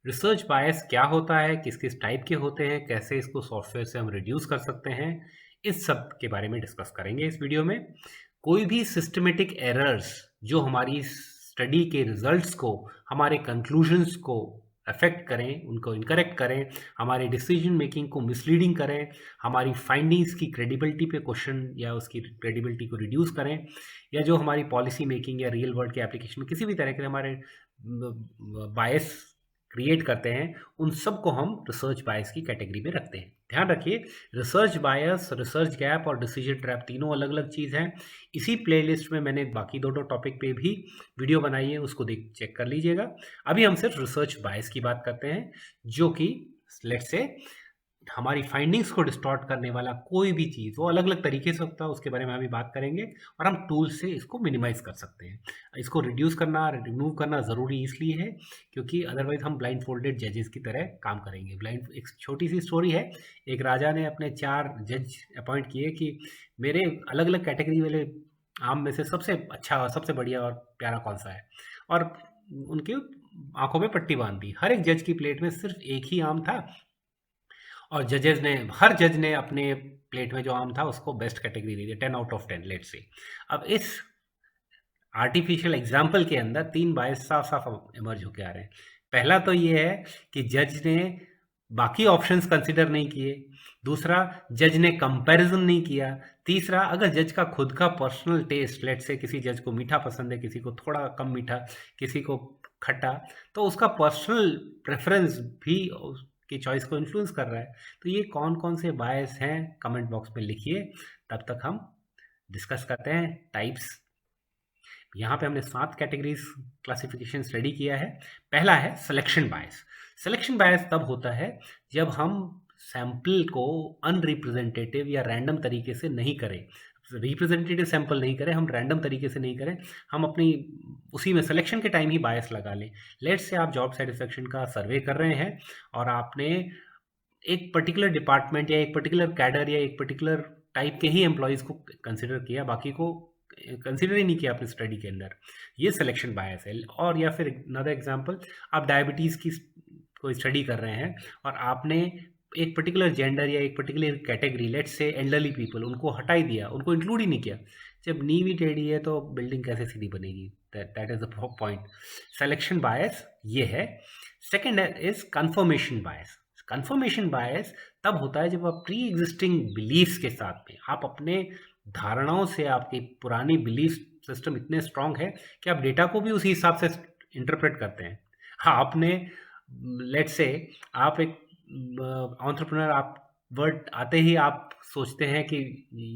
Research बायस क्या होता है, किस किस टाइप के होते हैं, कैसे इसको सॉफ्टवेयर से हम रिड्यूस कर सकते हैं, इस सब के बारे में डिस्कस करेंगे इस वीडियो में। कोई भी सिस्टमेटिक एरर्स जो हमारी स्टडी के रिजल्ट्स को, हमारे कंक्लूजन्स को अफेक्ट करें, उनको इनकरेक्ट करें, हमारे डिसीजन मेकिंग को मिसलीडिंग करें, हमारी फाइंडिंग्स की क्रेडिबिलिटी पे क्वेश्चन या उसकी क्रेडिबिलिटी को रिड्यूस करें, या जो हमारी पॉलिसी मेकिंग या रियल वर्ल्ड के एप्लीकेशन में किसी भी तरह के हमारे बायस क्रिएट करते हैं, उन सब को हम रिसर्च बायस की कैटेगरी में रखते हैं। ध्यान रखिए, रिसर्च बायस, रिसर्च गैप और डिसीजन ट्रैप तीनों अलग अलग चीज़ हैं। इसी प्लेलिस्ट में मैंने बाकी दो टॉपिक पे भी वीडियो बनाई है, उसको देख चेक कर लीजिएगा। अभी हम सिर्फ रिसर्च बायस की बात करते हैं, जो कि लेट्स से हमारी फाइंडिंग्स को डिस्टॉर्ट करने वाला कोई भी चीज़, वो अलग अलग तरीके से होता है, उसके बारे में अभी बात करेंगे। और हम टूल से इसको मिनिमाइज कर सकते हैं। इसको रिड्यूस करना, रिमूव करना ज़रूरी इसलिए है क्योंकि अदरवाइज हम ब्लाइंड फोल्डेड जजेस की तरह काम करेंगे। एक छोटी सी स्टोरी है। एक राजा ने अपने 4 जज अपॉइंट किए कि मेरे अलग अलग कैटेगरी वाले आम में से सबसे अच्छा, सबसे बढ़िया और प्यारा कौन सा है, और उनके आंखों में पट्टी बांध दी। हर एक जज की प्लेट में सिर्फ एक ही आम था, और हर जज ने अपने प्लेट में जो आम था उसको बेस्ट कैटेगरी दी थी, 10 आउट ऑफ 10 लेट से। अब इस आर्टिफिशियल एग्जाम्पल के अंदर 3 बायस साफ साफ इमर्ज होके आ रहे हैं। पहला तो ये है कि जज ने बाकी ऑप्शंस कंसिडर नहीं किए। दूसरा, जज ने कंपैरिजन नहीं किया। तीसरा, अगर जज का खुद का पर्सनल टेस्ट, लेट से किसी जज को मीठा पसंद है, किसी को थोड़ा कम मीठा, किसी को खट्टा, तो उसका पर्सनल प्रेफरेंस भी की चॉइस को इन्फ्लुएंस कर रहा है। तो ये कौन कौन से बायस हैं, कमेंट बॉक्स में लिखिए, तब तक हम डिस्कस करते हैं टाइप्स। यहाँ पे हमने 7 कैटेगरीज क्लासिफिकेशन स्टडी किया है। पहला है सिलेक्शन बायस। सिलेक्शन बायस तब होता है जब हम सैंपल को अनरिप्रेजेंटेटिव या रैंडम तरीके से नहीं करें, रिप्रेजेंटेटिव सैंपल नहीं करें, हम रैंडम तरीके से नहीं करें, हम अपनी उसी में सिलेक्शन के टाइम ही बायस लगा लें। लेट्स से आप जॉब सेटिस्फेक्शन का सर्वे कर रहे हैं और आपने एक पर्टिकुलर डिपार्टमेंट या एक पर्टिकुलर कैडर या एक पर्टिकुलर टाइप के ही एम्प्लॉयज़ को कंसिडर किया, बाकी को कंसिडर ही नहीं किया अपनी स्टडी के अंदर। ये सिलेक्शन बायस है। और या फिर अनदर एग्जांपल, आप डायबिटीज़ की कोई स्टडी कर रहे हैं और आपने एक पर्टिकुलर जेंडर या एक particular category, let's say elderly people, उनको हटा ही दिया, उनको इंक्लूड ही नहीं किया। जब नींव ही टेढ़ी है तो बिल्डिंग कैसे सीधी बनेगी? That is the point. Selection bias ये है। Second is confirmation bias. Confirmation bias तब होता है जब आप प्री एग्जिस्टिंग बिलीफ्स के साथ में, आप अपने धारणाओं से, आपकी पुरानी बिलीफ सिस्टम इतने स्ट्रांग है कि आप डेटा को भी उसी हिसाब से इंटरप्रेट करते हैं। हाँ, आपने लेट्स से आप एक एंटरप्रेन्योर, आप वर्ड आते ही आप सोचते हैं कि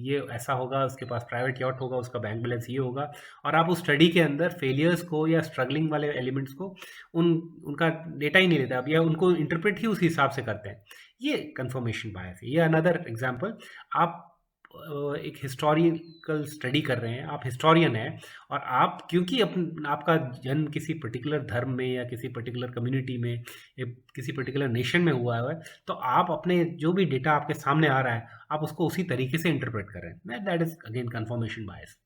ये ऐसा होगा, उसके पास प्राइवेट यॉट होगा, उसका बैंक बैलेंस ये होगा, और आप उस स्टडी के अंदर फेलियर्स को या स्ट्रगलिंग वाले एलिमेंट्स को उनका डेटा ही नहीं लेते आप, या उनको इंटरप्रेट ही उस हिसाब से करते हैं। ये कंफर्मेशन बायस है। ये अनदर एग्जांपल, आप एक हिस्टोरिकल स्टडी कर रहे हैं, आप हिस्टोरियन हैं, और आप क्योंकि आपका जन्म किसी पर्टिकुलर धर्म में या किसी पर्टिकुलर कम्युनिटी में या किसी पर्टिकुलर नेशन में हुआ है, तो आप अपने जो भी डेटा आपके सामने आ रहा है, आप उसको उसी तरीके से इंटरप्रेट कर रहे हैं। That is again confirmation bias.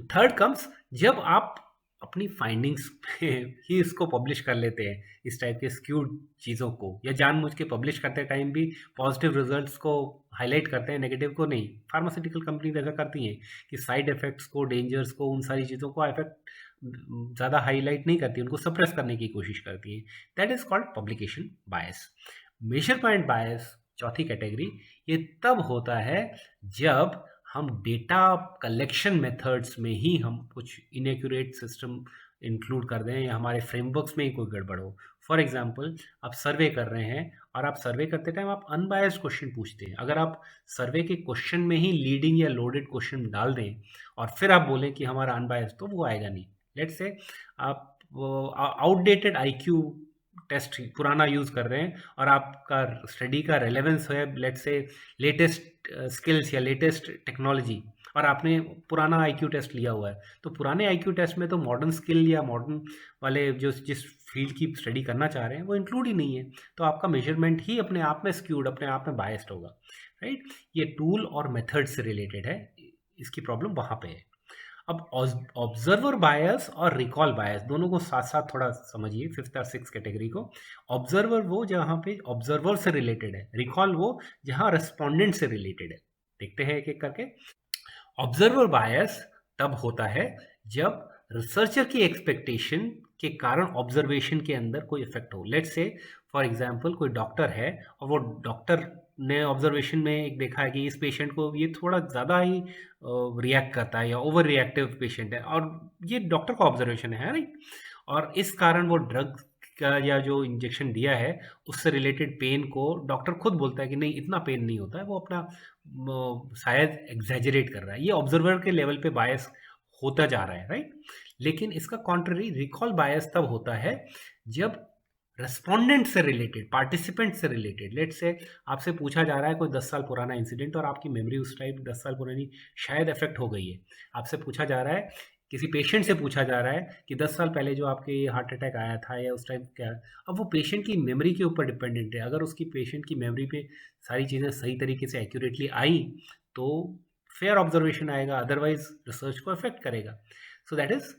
Third comes जब आप अपनी फाइंडिंग्स ही इसको पब्लिश कर लेते हैं, इस टाइप के स्क्यूड चीज़ों को, या जानबूझ के पब्लिश करते टाइम भी पॉजिटिव रिजल्ट्स को हाईलाइट करते हैं, नेगेटिव को नहीं। फार्मास्यूटिकल कंपनीज ऐसा करती हैं कि साइड इफेक्ट्स को, डेंजर्स को, उन सारी चीज़ों को इफेक्ट ज़्यादा हाईलाइट नहीं करती, उनको सप्रेस करने की कोशिश करती हैं। That is called publication bias. Major point bias, चौथी कैटेगरी, ये तब होता है जब हम डेटा कलेक्शन मेथड्स में ही हम कुछ इनएक्यूरेट सिस्टम इंक्लूड कर दें, या हमारे फ्रेमवर्क्स में ही कोई गड़बड़ हो। फॉर एग्जांपल, आप सर्वे कर रहे हैं और आप सर्वे करते टाइम आप अनबायस्ड क्वेश्चन पूछते हैं। अगर आप सर्वे के क्वेश्चन में ही लीडिंग या लोडेड क्वेश्चन डाल दें और फिर आप बोलें कि हमारा अनबायस्ड, तो वो आएगा नहीं। लेट्स से आप आउटडेटेड आईक्यू टेस्ट पुराना यूज़ कर रहे हैं और आपका स्टडी का रेलेवेंस है लेट्स से लेटेस्ट स्किल्स या लेटेस्ट टेक्नोलॉजी, और आपने पुराना आईक्यू टेस्ट लिया हुआ है, तो पुराने आईक्यू टेस्ट में तो मॉडर्न स्किल या मॉडर्न वाले जो जिस फील्ड की स्टडी करना चाह रहे हैं वो इंक्लूड ही नहीं है। तो आपका मेजरमेंट ही अपने आप में स्क्यूड, अपने आप में बायस्ड होगा, राइट। ये टूल और मेथड से रिलेटेड है, इसकी प्रॉब्लम वहाँ पे है। अब ऑब्जर्वर बायस और रिकॉल बायस दोनों को साथ साथ थोड़ा समझिए, फिफ्थ और सिक्स कैटेगरी को। ऑब्जर्वर वो जहाँ पे ऑब्जर्वर से रिलेटेड है, रिकॉल वो जहाँ रेस्पोंडेंट से रिलेटेड है। देखते हैं एक एक करके। ऑब्जर्वर बायस तब होता है जब रिसर्चर की एक्सपेक्टेशन के कारण ऑब्जर्वेशन के अंदर कोई इफेक्ट हो। लेट्स से फॉर एग्जांपल कोई डॉक्टर है और वो डॉक्टर ने ऑब्जर्वेशन में एक देखा है कि इस पेशेंट को ये थोड़ा ज़्यादा ही रिएक्ट करता है या ओवर रिएक्टिव पेशेंट है, और ये डॉक्टर का ऑब्जर्वेशन है राइट। और इस कारण वो ड्रग का या जो इंजेक्शन दिया है उससे रिलेटेड पेन को डॉक्टर खुद बोलता है कि नहीं इतना पेन नहीं होता है, वो अपना शायद एग्जैजरेट कर रहा है। ये ऑब्जर्वर के लेवल पे बायस होता जा रहा है राइट। लेकिन इसका कॉन्ट्ररी रिकॉल बायस तब होता है जब रेस्पोंडेंट से रिलेटेड, पार्टिसिपेंट से रिलेटेड, लेट से आपसे पूछा जा रहा है कोई 10 साल पुराना इंसिडेंट और आपकी मेमोरी उस टाइम 10 साल पुरानी शायद अफेक्ट हो गई है। आपसे पूछा जा रहा है, किसी पेशेंट से पूछा जा रहा है कि 10 साल पहले जो आपके हार्ट अटैक आया था या उस टाइम क्या। अब वो पेशेंट की मेमोरी के ऊपर डिपेंडेंट है। अगर उसकी पेशेंट की मेमोरी पे सारी चीज़ें सही तरीके से एक्यूरेटली आई तो फेयर ऑब्जर्वेशन आएगा, अदरवाइज रिसर्च को अफेक्ट करेगा। So that is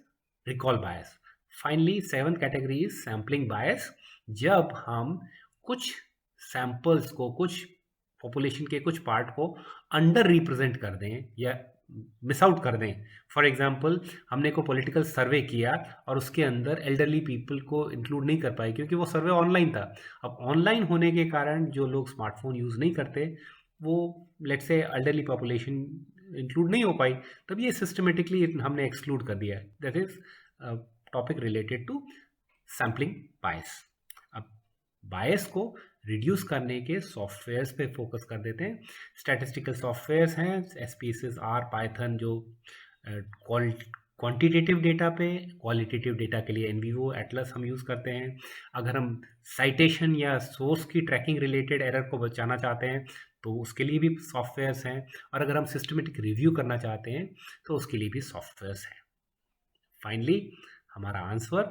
recall bias. Finally seventh category is sampling bias. जब हम कुछ सैंपल्स को, कुछ पॉपुलेशन के कुछ पार्ट को अंडर रिप्रेजेंट कर दें या मिस आउट कर दें। फॉर एग्जांपल हमने को पॉलिटिकल सर्वे किया और उसके अंदर एल्डरली पीपल को इंक्लूड नहीं कर पाए क्योंकि वो सर्वे ऑनलाइन था। अब ऑनलाइन होने के कारण जो लोग स्मार्टफोन यूज़ नहीं करते वो let's say elderly population include नहीं हो पाई, तब ये सिस्टमेटिकली हमने एक्सक्लूड कर दिया है। That is topic related to sampling bias. अब बायस को रिड्यूस करने के सॉफ्टवेयर्स पे फोकस कर देते हैं। स्टैटिस्टिकल सॉफ्टवेयर्स हैं, एसपीएसएस, आर, पाइथन, जो क्वांटिटेटिव डेटा पे, क्वालिटेटिव डेटा के लिए एनवीवो, एटलस हम यूज़ करते हैं। अगर हम साइटेशन या सोर्स की ट्रैकिंग रिलेटेड एरर को बचाना चाहते हैं तो उसके लिए भी सॉफ्टवेयर्स हैं, और अगर हम सिस्टमेटिक रिव्यू करना चाहते हैं तो उसके लिए भी सॉफ्टवेयर्स हैं। फाइनली हमारा आंसर